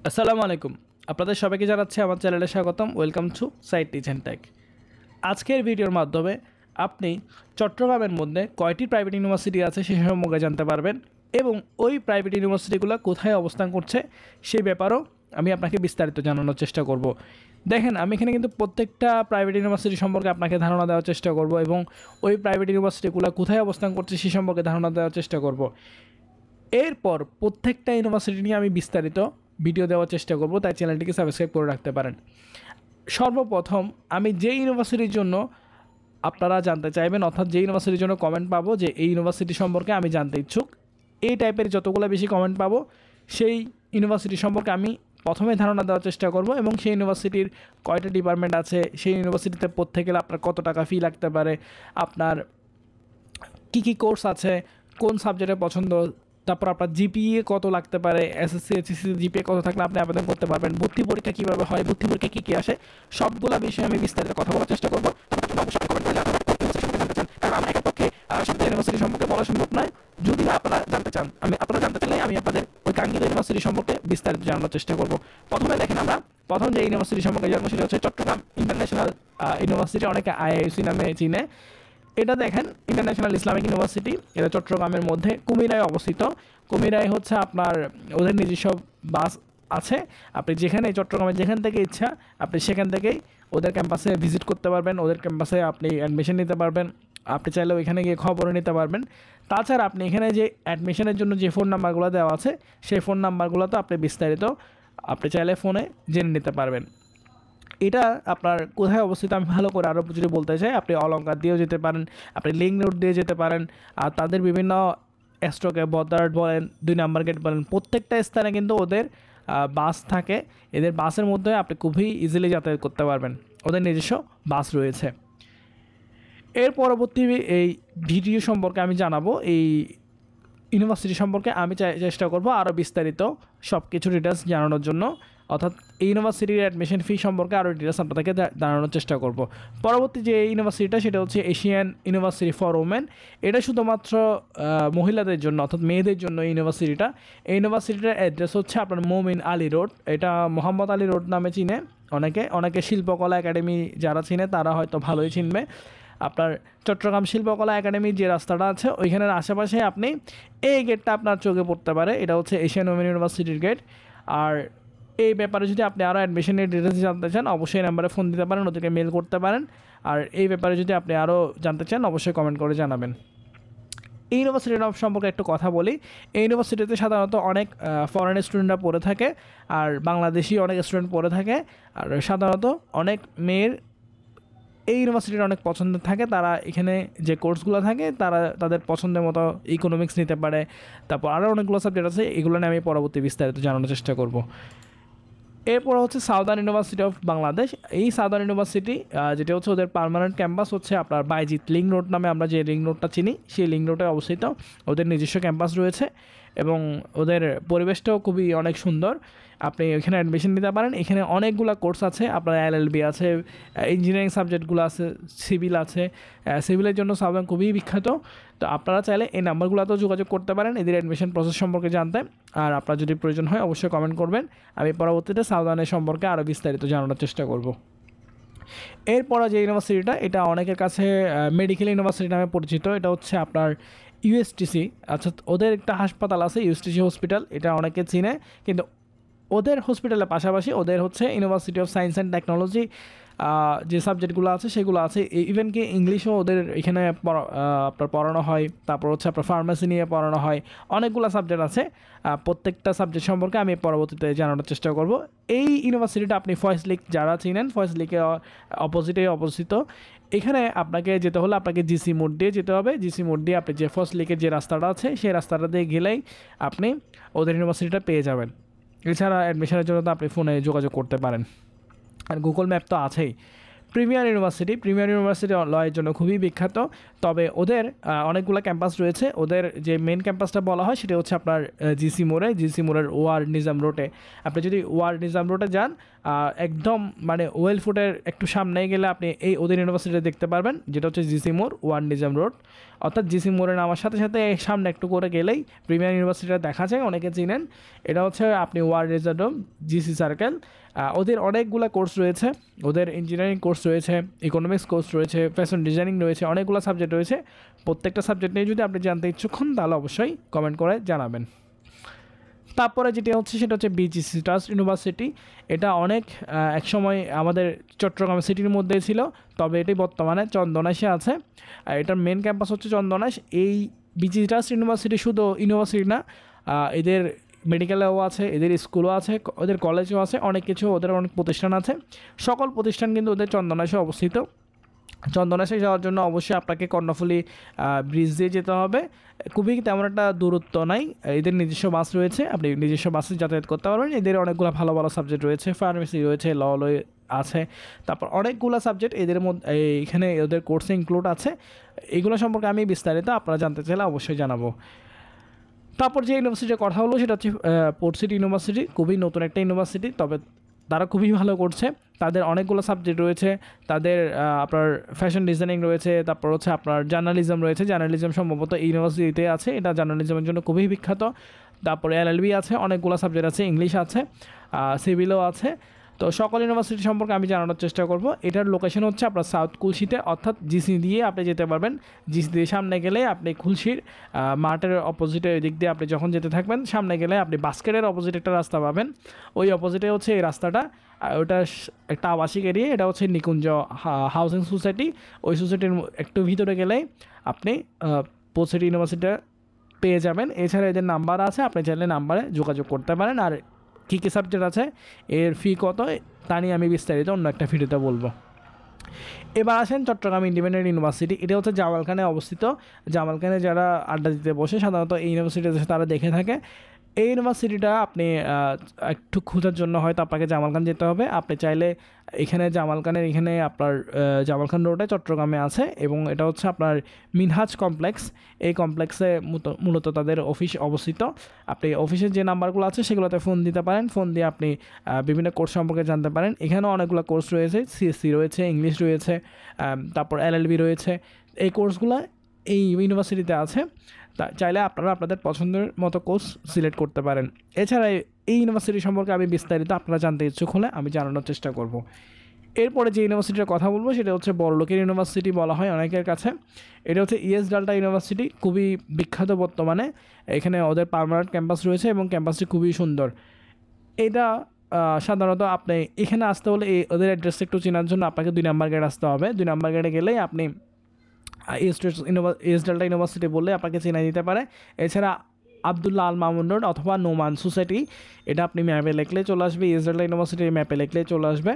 আসসালামু আলাইকুম। আপনাদের সবাইকে জানাচ্ছি আমার চ্যানেলে স্বাগতম। Welcome to site teach and tech. আজকের ভিডিওর মাধ্যমে আপনি চট্টগ্রামের মধ্যে কয়টি প্রাইভেট ইউনিভার্সিটি আছে সে সম্পর্কে জানতে পারবেন এবং ওই প্রাইভেট ইউনিভার্সিটিগুলো কোথায় অবস্থান করছে সেই ব্যাপারেও আমি আপনাকে বিস্তারিত জানানোর চেষ্টা করব। দেখেন, আমি এখানে কিন্তু প্রত্যেকটা প্রাইভেট ইউনিভার্সিটি সম্পর্কে আপনাকে ধারণা দেওয়ার চেষ্টা করব এবং ওই প্রাইভেট ইউনিভার্সিটিগুলো কোথায় অবস্থান করছে সে সম্পর্কে ধারণা দেওয়ার চেষ্টা করব। এরপর প্রত্যেকটা ইউনিভার্সিটি নিয়ে আমি বিস্তারিত ভিডিও দেওয়ার চেষ্টা করব, তাই চ্যানেলটিকে সাবস্ক্রাইব করে রাখতে পারেন। সর্বপ্রথম আমি যে ইউনিভার্সিটির জন্য আপনারা জানতে চাইবেন, অর্থাৎ যে ইউনিভার্সিটির জন্য কমেন্ট পাবো যে এই ইউনিভার্সিটি সম্পর্কে আমি জানতে ইচ্ছুক, এই টাইপের যতগুলো বেশি কমেন্ট পাবো সেই ইউনিভার্সিটি সম্পর্কে আমি প্রথমে ধারণা দেওয়ার চেষ্টা করব এবং সেই ইউনিভার্সিটির কয়টা ডিপার্টমেন্ট আছে, সেই ইউনিভার্সিটিতে পড়তে গেলে আপনার কত টাকা ফি লাগতে পারে, আপনার কী কোর্স আছে, কোন সাবজেক্টে পছন্দ, তারপর আপনার জিপিএ কত লাগতে পারে, এসএসসি এইচএসসি জিপিএ কত থাকলে আপনি আবেদন করতে পারবেন, ভর্তি পরীক্ষা কীভাবে হয়, ভর্তি পরীক্ষা কী কী আসে, সবগুলো বিষয়ে আমি বিস্তারিত কথা বলার চেষ্টা করবো। অবশ্যই কমেন্ট করে জানতে চান, কারণ আমার একের পক্ষে সবগুলো ইউনিভার্সিটি সম্পর্কে বলা সম্ভব নয়। যদি না আপনারা জানতে চান, আপনারা জানতে চাইলে আমি আপনাদের ওই কাঙ্ক্ষিত ইউনিভার্সিটি সম্পর্কে বিস্তারিত জানানোর চেষ্টা করবো। প্রথমে দেখেন, আমরা প্রথম যে ইউনিভার্সিটি সম্পর্কে জানবো সেটা হচ্ছে চট্টগ্রাম ইন্টারন্যাশনাল ইউনিভার্সিটি, অনেকে আইআইসি নামে চিনে। এটা দেখেন ইন্টারন্যাশনাল ইসলামিক ইউনিভার্সিটি, এটা চট্টগ্রামের মধ্যে কুমিরায় অবস্থিত। কুমিরায় হচ্ছে আপনার ওদের নিজস্ব বাস আছে, আপনি যেখানে চট্টগ্রামের যেখান থেকে ইচ্ছা আপনি সেখান থেকেই ওদের ক্যাম্পাসে ভিজিট করতে পারবেন, ওদের ক্যাম্পাসে আপনি অ্যাডমিশন নিতে পারবেন, আপনি চাইলে ওইখানে গিয়ে খবরও নিতে পারবেন। তাছাড়া আপনি এখানে যে অ্যাডমিশনের জন্য যে ফোন নাম্বারগুলো দেওয়া আছে সেই ফোন নাম্বারগুলো তো আপনি বিস্তারিত আপনি চাইলে ফোনে জেনে নিতে পারবেন। এটা আপনার কোথায় অবস্থিত আমি ভালো করে আরও যদি বলতে চাই, আপনি অলঙ্কার দিয়েও যেতে পারেন, আপনি লিঙ্ক রোড দিয়ে যেতে পারেন, আর তাদের বিভিন্ন স্টকে বদার্ড বলেন, 2 নাম্বার গেট বলেন, প্রত্যেকটা স্থানে কিন্তু ওদের বাস থাকে। এদের বাসের মধ্যে আপনি খুবই ইজিলি যাতায়াত করতে পারবেন, ওদের নিজস্ব বাস রয়েছে। এর পরবর্তী এই ভিডিও সম্পর্কে আমি জানাবো, এই ইউনিভার্সিটি সম্পর্কে আমি চেষ্টা করব আরও বিস্তারিত সব কিছু ডিটেলস জানানোর জন্য, অর্থাৎ এই ইউনিভার্সিটির অ্যাডমিশন ফি সম্পর্কে আরও ডিটেলস আপনাদেরকে জানানোর চেষ্টা করব। পরবর্তী যে ইউনিভার্সিটিটা সেটা হচ্ছে এশিয়ান ইউনিভার্সিটি ফর ওমেন। এটা শুধুমাত্র মহিলাদের জন্য, অর্থাৎ মেয়েদের জন্য ইউনিভার্সিটিটা। এই ইউনিভার্সিটিটার অ্যাড্রেস হচ্ছে আপনার মোমিন আলী রোড, এটা মোহাম্মদ আলী রোড নামে চিনে অনেকে শিল্পকলা একাডেমি যারা চিনে তারা হয়তো ভালোই চিনবে। আপনার চট্টগ্রাম শিল্পকলা একাডেমির যে রাস্তাটা আছে ওইখানের আশেপাশে আপনি এই গেটটা আপনার চোখে পড়তে পারে, এটা হচ্ছে এশিয়ান ওমেন ইউনিভার্সিটির গেট। আর এই ব্যাপারে যদি আপনি আরও অ্যাডমিশনের ডিটেলস জানতে চান অবশ্যই এই নাম্বারে ফোন দিতে পারেন, ওদেরকে মেল করতে পারেন। আর এই ব্যাপারে যদি আপনি আরও জানতে চান অবশ্যই কমেন্ট করে জানাবেন। এই ইউনিভার্সিটি সম্পর্কে একটু কথা বলি। এই ইউনিভার্সিটিতে সাধারণত অনেক ফরেন স্টুডেন্টরা পড়ে থাকে, আর বাংলাদেশি অনেক স্টুডেন্ট পড়ে থাকে, আর সাধারণত অনেক মেয়ের এই ইউনিভার্সিটির অনেক পছন্দের থাকে। তারা এখানে যে কোর্সগুলো থাকে তারা তাদের পছন্দের মতো ইকোনমিক্স নিতে পারে, তারপর আরও অনেকগুলো সাবজেক্ট আছে, এগুলো নিয়ে আমি পরবর্তী বিস্তারিত জানানোর চেষ্টা করব। এরপর হচ্ছে সাউদার্ন ইউনিভার্সিটি অফ বাংলাদেশ। এই সাউদার্ন ইউনিভার্সিটি যেটা হচ্ছে ওদের পার্মানেন্ট ক্যাম্পাস হচ্ছে আপনার বাইজিৎ লিঙ্ক রোড নামে আমরা যে লিঙ্ক রোডটা চিনি সেই লিঙ্ক রোডে অবস্থিত। ওদের নিজস্ব ক্যাম্পাস রয়েছে এবং ওদের পরিবেশটাও খুবই অনেক সুন্দর, আপনি এখানে অ্যাডমিশন নিতে পারেন। এখানে অনেকগুলো কোর্স আছে, আপনার এলএলবি আছে, ইঞ্জিনিয়ারিং সাবজেক্টগুলো আছে, সিভিল আছে। সিভিলের জন্য সাউদার্ন খুবই বিখ্যাত। তো আপনারা চাইলে এই নাম্বারগুলোতেও যোগাযোগ করতে পারেন এদের অ্যাডমিশন প্রসেস সম্পর্কে জানতে। আর আপনার যদি প্রয়োজন হয় অবশ্যই কমেন্ট করবেন, আমি পরবর্তীতে সাউদার্নের সম্পর্কে আরও বিস্তারিত জানানোর চেষ্টা করব। এরপরে যে ইউনিভার্সিটিটা, এটা অনেকের কাছে মেডিকেল ইউনিভার্সিটি নামে পরিচিত। এটা হচ্ছে আপনার ইউএসটিসি, আচ্ছা ওদের একটা হাসপাতাল আছে ইউএসটিসি হসপিটাল, এটা অনেকে চিনে। কিন্তু ওদের হসপিটালের পাশাপাশি ওদের হচ্ছে university of science and technology যে সাবজেক্টগুলো আছে সেগুলো আছে, ইভেন কি ইংলিশও ওদের এখানে আপনার পড়ানো হয়। তারপর হচ্ছে আপনার ফার্মেসি নিয়ে পড়ানো হয়, অনেকগুলো সাবজেক্ট আছে। প্রত্যেকটা সাবজেক্ট সম্পর্কে আমি পরবর্তীতে জানানোর চেষ্টা করব। এই ইউনিভার্সিটিটা আপনি ফয়েজলিক যারা চিনেন, ফয়েজলিকে অপোজিটে অবস্থিত। এখানে আপনাকে যেতে হলে আপনাকে জিসি মোড দিয়ে যেতে হবে। জিসি মোড দিয়ে আপনি যে ফয়েজলিকের যে রাস্তাটা আছে সেই রাস্তাটা দিয়ে গেলেই আপনি ওদের ইউনিভার্সিটিটা পেয়ে যাবেন। এছাড়া অ্যাডমিশনের জন্য তো আপনি ফোনে যোগাযোগ করতে পারেন, আর গুগল ম্যাপ তো আছেই। প্রিমিয়ার ইউনিভার্সিটি লয়ের জন্য খুবই বিখ্যাত, তবে ওদের অনেকগুলো ক্যাম্পাস রয়েছে। ওদের যে মেন ক্যাম্পাসটা বলা হয় সেটা হচ্ছে আপনার জিসি মোড়ের ওয়ার নিজাম রোডে। আপনি যদি ওয়ার নিজাম রোডে যান, একদম মানে ওয়েল ফুডের একটু সামনে গেলে আপনি এই ওদের ইউনিভার্সিটি দেখতে পারবেন, যেটা হচ্ছে জিসি মোড় ওয়ার নিজাম রোড। অর্থাৎ জিসি মোড়ে নামার সাথে সাথে সামনে একটু করে গেলেই প্রিমিয়ার ইউনিভার্সিটিটা দেখা যায়, অনেকে চিনেন। এটা হচ্ছে আপনি ওয়ার নিজাম রোড জিসি সার্কেল। ওদের অনেকগুলো কোর্স রয়েছে, ওদের ইঞ্জিনিয়ারিং কোর্স রয়েছে, ইকোনমিক্স কোর্স রয়েছে, ফ্যাশন ডিজাইনিং রয়েছে, অনেকগুলো সাবজেক্ট রয়েছে। প্রত্যেকটা সাবজেক্ট নিয়ে যদি আপনি জানতে ইচ্ছুক হন তাহলে অবশ্যই কমেন্ট করে জানাবেন। তারপরে যেটা হচ্ছে সেটা হচ্ছে বিজিসি ট্রাস্ট ইউনিভার্সিটি। এটা অনেক একসময় আমাদের চট্টগ্রাম সিটির মধ্যে ছিল, তবে এটি বর্তমানে চন্দনাইশে আছে। এটার মেন ক্যাম্পাস হচ্ছে চন্দনাইশ। এই বিজিসি ট্রাস্ট ইউনিভার্সিটি শুধু ইউনিভার্সিটি না, এদের মেডিকেলও আছে, এদের স্কুলও আছে, ওদের কলেজও আছে, অনেক কিছু, ওদের অনেক প্রতিষ্ঠান আছে। সকল প্রতিষ্ঠান কিন্তু ওদের চন্দনাইশে অবস্থিত। চন্দনাইশে যাওয়ার জন্য অবশ্যই আপনাকে কর্ণফুলী ব্রিজ দিয়ে যেতে হবে। খুবই তেমন একটা দূরত্ব নাই, এদের নিজস্ব বাস রয়েছে, আপনি নিজস্ব বাসে যাতায়াত করতে পারবেন। এদের অনেকগুলো ভালো ভালো সাবজেক্ট রয়েছে, ফার্মেসি রয়েছে, ল আছে, তারপর অনেকগুলো সাবজেক্ট এদের মধ্যে এখানে ওদের কোর্সে ইনক্লুড আছে। এগুলো সম্পর্কে আমি বিস্তারিত আপনারা জানতে চাইলে অবশ্যই জানাবো। তারপর যে ইউনিভার্সিটির কথা হলো সেটা হচ্ছে পোর্ট সিটি ইউনিভার্সিটি। খুবই নতুন একটা ইউনিভার্সিটি, তবে তারা খুবই ভালো করছে। তাদের অনেকগুলো সাবজেক্ট রয়েছে, তাদের আপনার ফ্যাশন ডিজাইনিং রয়েছে, তারপর হচ্ছে আপনার জার্নালিজম রয়েছে। জার্নালিজম সম্ভবত ইউনিভার্সিটিতে আছে, এটা জার্নালিজমের জন্য খুবই বিখ্যাত। তারপরে এলএলবি আছে, অনেকগুলো সাবজেক্ট আছে, ইংলিশ আছে, সিভিলও আছে। তো সকল ইউনিভার্সিটি সম্পর্কে আমি জানানোর চেষ্টা করব। এটার লোকেশন হচ্ছে আপনার সাউথ কুলশিতে, অর্থাৎ জিসি দিয়ে আপনি যেতে পারবেন। জিসি দিয়ে সামনে গেলে আপনি খুলশির মাঠের অপোজিটে দিক দিয়ে আপনি যখন যেতে থাকবেন, সামনে গেলে আপনি বাস্কেটের অপোজিটে একটা রাস্তা পাবেন। ওই অপোজিটে হচ্ছে এই রাস্তাটা, ওটা একটা আবাসিক এরিয়া, এটা হচ্ছে নিকুঞ্জ হাউজিং সোসাইটি। ওই সোসাইটির একটু ভিতরে গেলেই আপনি পোর্ট সিটি ইউনিভার্সিটিটা পেয়ে যাবেন। এছাড়া এদের নাম্বার আছে, আপনি চাইলে নাম্বারে যোগাযোগ করতে পারেন। আর কী কী সাবজেক্ট আছে, এর ফি কত, তা নিয়ে আমি বিস্তারিত অন্য একটা ভিডিওতে বলবো। এবার আসেন চট্টগ্রাম ইন্ডিপেন্ডেন্ট ইউনিভার্সিটি। এটা হচ্ছে জামালখানে অবস্থিত। জামালখানে যারা আড্ডা দিতে বসে সাধারণত এই ইউনিভার্সিটিতে তারা দেখে থাকে। এই ইউনিভার্সিটিটা আপনি একটু খোঁজার জন্য হয়তো আপনাকে জামালখান যেতে হবে। আপনি চাইলে এখানে জামালখানের এখানে আপনার জামালখান রোডে চট্টগ্রামে আছে, এবং এটা হচ্ছে আপনার মিনহাজ কমপ্লেক্স। এই কমপ্লেক্সে মূলত তাদের অফিস অবস্থিত। আপনি অফিসের যে নাম্বারগুলো আছে সেগুলোতে ফোন দিতে পারেন, ফোন দিয়ে আপনি বিভিন্ন কোর্স সম্পর্কে জানতে পারেন। এখানেও অনেকগুলো কোর্স রয়েছে, সিএসসি রয়েছে, ইংলিশ রয়েছে, তারপর এলএলবি রয়েছে। এই কোর্সগুলো এই ইউনিভার্সিটিতে আছে। তা চাইলে আপনারা আপনাদের পছন্দের মতো কোর্স সিলেক্ট করতে পারেন। এছাড়া এই ইউনিভার্সিটি সম্পর্কে আমি বিস্তারিত আপনারা জানতে ইচ্ছুক হলে আমি জানানোর চেষ্টা করব। এরপরে যে ইউনিভার্সিটির কথা বলবো সেটা হচ্ছে বড়লোকের ইউনিভার্সিটি বলা হয় অনেকের কাছে। এটা হচ্ছে ইএস ডাল্টা ইউনিভার্সিটি, খুবই বিখ্যাত বর্তমানে। এখানে ওদের পার্মানেন্ট ক্যাম্পাস রয়েছে এবং ক্যাম্পাসটি খুবই সুন্দর। এটা সাধারণত আপনি এখানে আসতে হলে ওদের অ্যাড্রেসটা একটু চেনার জন্য আপনাকে 2 নম্বর গেট আসতে হবে। 2 নম্বর গেটে গেলেই আপনি ইএস ডাল্টা ইউনিভার্সিটি বললে আপনাকে চেনা দিতে পারে। এছাড়া আবদুল্লাহ আল মামুন রোড অথবা নোমান সোসাইটি, এটা আপনি ম্যাপে লিখলে চলে আসবে। ইএস ডাল্টা ইউনিভার্সিটির ম্যাপে লিখলে চলে আসবে।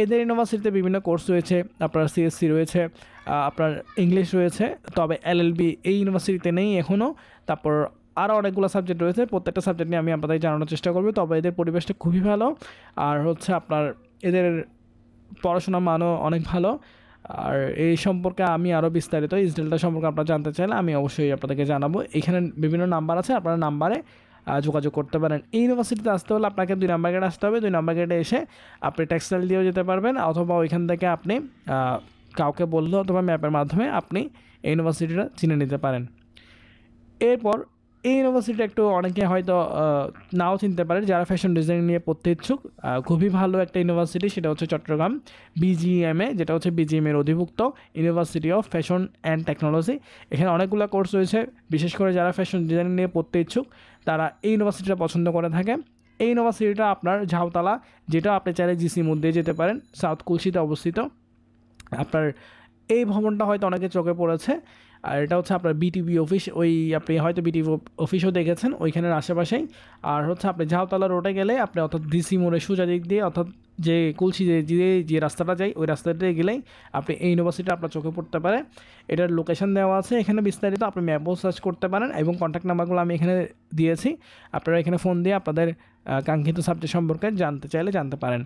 এদের ইউনিভার্সিটিতে বিভিন্ন কোর্স রয়েছে, আপনার সিএসসি রয়েছে, আপনার ইংলিশ রয়েছে, তবে এলএলবি এই ইউনিভার্সিটিতে নেই এখনও। তারপর আরও অনেকগুলো সাবজেক্ট রয়েছে, প্রত্যেকটা সাবজেক্ট নিয়ে আমি আপনাদের জানানোর চেষ্টা করব। তবে এদের পরিবেশটা খুবই ভালো, আর হচ্ছে আপনার এদের পড়াশোনার মানও অনেক ভালো। আর এই সম্পর্কে আমি আরও বিস্তারিত ইসডেলটা সম্পর্কে আপনারা জানতে চাইলে আমি অবশ্যই আপনাদেরকে জানাবো। এখানে বিভিন্ন নাম্বার আছে, আপনারা নাম্বারে যোগাযোগ করতে পারেন। এই ইউনিভার্সিটিতে আসতে হলে আপনাকে 2 নম্বর গেটে আসতে হবে। 2 নম্বর গেটে এসে আপনি টেক্সটাইল দিয়েও যেতে পারবেন, অথবা ওইখান থেকে আপনি কাউকে বললে অথবা ম্যাপের মাধ্যমে আপনি এই ইউনিভার্সিটিটা চিনে নিতে পারেন। এরপর এই ইউনিভার্সিটি একটু অনেকে হয়তো নাও চিনতে পারে যারা ফ্যাশন ডিজাইন নিয়ে পড়তে ইচ্ছুক। খুবই ভালো একটা ইউনিভার্সিটি, সেটা হচ্ছে চট্টগ্রাম বিজিএমএ, যেটা হচ্ছে বিজিএমের অধিভুক্ত university of fashion and technology. এখানে অনেকগুলো কোর্স রয়েছে, বিশেষ করে যারা ফ্যাশন ডিজাইন নিয়ে পড়তে ইচ্ছুক তারা এই ইউনিভার্সিটিটা পছন্দ করে থাকে। এই ইউনিভার্সিটিটা আপনার ঝাউতলা, যেটা আপনি চাইলে জিসি মধ্যে যেতে পারেন, সাউথ কুলশিতে অবস্থিত। আপনার এই ভবনটা হয়তো অনেকে চোখে পড়েছে, আর এটা হচ্ছে আপনার বিটিভি অফিস। ওই আপনি হয়তো বিটিভি অফিসও দেখেছেন ওইখানের আশেপাশেই। আর হচ্ছে আপনি ঝাউতলা রোডে গেলে আপনি অর্থাৎ ডিসি মোড়ে সোজা দিক দিয়ে, অর্থাৎ যে কুলসি যে রাস্তাটা যায় ওই রাস্তাটা গেলেই আপনি এই ইউনিভার্সিটি আপনার চোখে পড়তে পারে। এটার লোকেশন দেওয়া আছে এখানে বিস্তারিত, আপনি ম্যাপও সার্চ করতে পারেন, এবং কন্ট্যাক্ট নাম্বারগুলো আমি এখানে দিয়েছি। আপনারা এখানে ফোন দিয়ে আপনাদের কাঙ্ক্ষিত সাবজেক্ট সম্পর্কে জানতে চাইলে জানতে পারেন।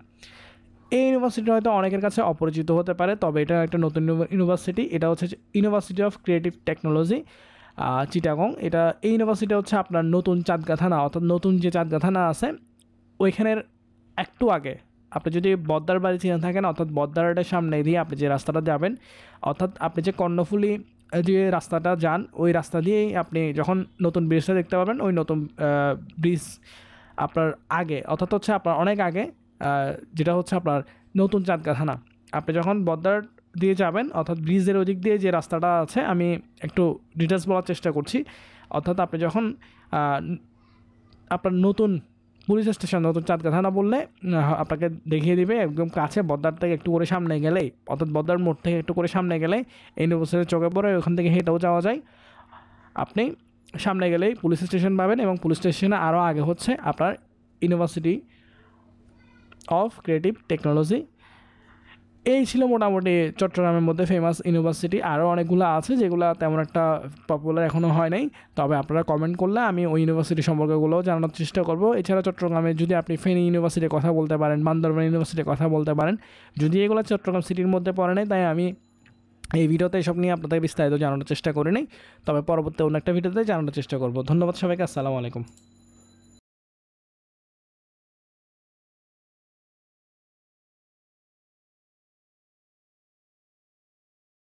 এই ইউনিভার্সিটি হয়তো অনেকের কাছে অপরিচিত হতে পারে, তবে এটা একটা নতুন ইউনিভার্সিটি। এটা হচ্ছে university of creative technology Chittagong. এই ইউনিভার্সিটি হচ্ছে আপনার নতুন চাঁদগাঁ থানা, অর্থাৎ নতুন যে চাঁদগাঁ থানা আছে ওইখানের একটু আগে। আপনি যদি বদ্দার বাড়ি চিনে থাকেন, অর্থাৎ বদ্দারটার সামনে দিয়ে আপনি যে রাস্তাটা যাবেন, অর্থাৎ আপনি যে কর্ণফুলি যে রাস্তাটা যান ওই রাস্তা দিয়েই আপনি যখন নতুন ব্রিজটা দেখতে পাবেন, ওই নতুন ব্রিজ আপনার আগে, অর্থাৎ হচ্ছে আপনার অনেক আগে, যেটা হচ্ছে আপনার নতুন চাঁদগাঁ থানা। আপনি যখন বদ্দার দিয়ে যাবেন, অর্থাৎ ব্রিজের ওদিক দিয়ে যে রাস্তাটা আছে, আমি একটু ডিটেলস বলার চেষ্টা করছি। অর্থাৎ আপনি যখন আপনার নতুন পুলিশ স্টেশন, নতুন চাঁদগাঁ থানা বললে আপনাকে দেখিয়ে দিবে একদম কাছে, বদ্দার থেকে একটু করে সামনে গেলেই, অর্থাৎ বদ্দার মোড় থেকে একটু করে সামনে গেলেই ইউনিভার্সিটির চোখে পড়ে, ওখান থেকে হেঁটেও যাওয়া যায়। আপনি সামনে গেলেই পুলিশ স্টেশন পাবেন, এবং পুলিশ স্টেশনে আরও আগে হচ্ছে আপনার ইউনিভার্সিটি অফ ক্রিয়েটিভ টেকনোলজি। এই ছিল মোটামুটি চট্টগ্রামের মধ্যে ফেমাস ইউনিভার্সিটি। আরও অনেকগুলো আছে যেগুলো তেমন একটা পপুলার এখনও হয় নাই, তবে আপনারা কমেন্ট করলে আমি ওই ইউনিভার্সিটি সম্পর্কেগুলোও জানানোর চেষ্টা করব। এছাড়া চট্টগ্রামে যদি আপনি ফেনী ইউনিভার্সিটির কথা বলতে পারেন, বান্দরবান ইউনিভার্সিটির কথা বলতে পারেন, যদি এগুলো চট্টগ্রাম সিটির মধ্যে পড়ে নাই, তাই আমি এই ভিডিওতে এসব নিয়ে আপনাদের বিস্তারিত জানানোর চেষ্টা করি নাই, তবে পরবর্তী অন্য একটা ভিডিওতে জানানোর চেষ্টা করব। ধন্যবাদ সবাইকে, আসসালামু আলাইকুম।